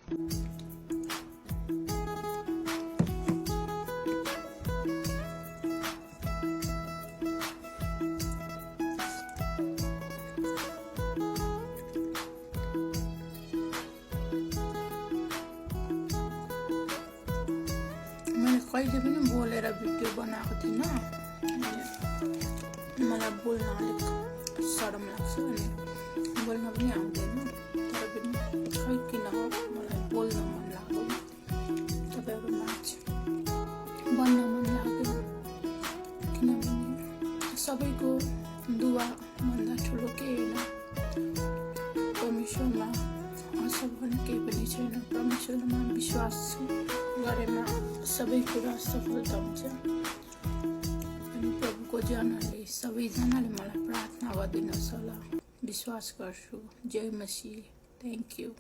मैले कहिले पनि बोलेर भिडियो बनाएको थिइनँ। मलाई बोल्न अलिक शरम लाग्छ अनि बोल्न पनि आउँदैन। तर पनि खै किन हो मलाई बोल्न मन लाग्यो, तपाईँहरू माझ बन्न मन लाग्यो। किनभने सबैको दुवा भन्दा ठुलो केही होइन। परमेश्वरमा असर भन्ने केही पनि छैन। परमेश्वरमा विश्वास गरेमा सबै कुरा सफलता हुन्छ। अनि प्रभुको जनहरूले सबैजनाले मलाई प्रार्थना गरिदिनुहोस् होला, विश्वास गर्छु। जय मसीह। Thank you.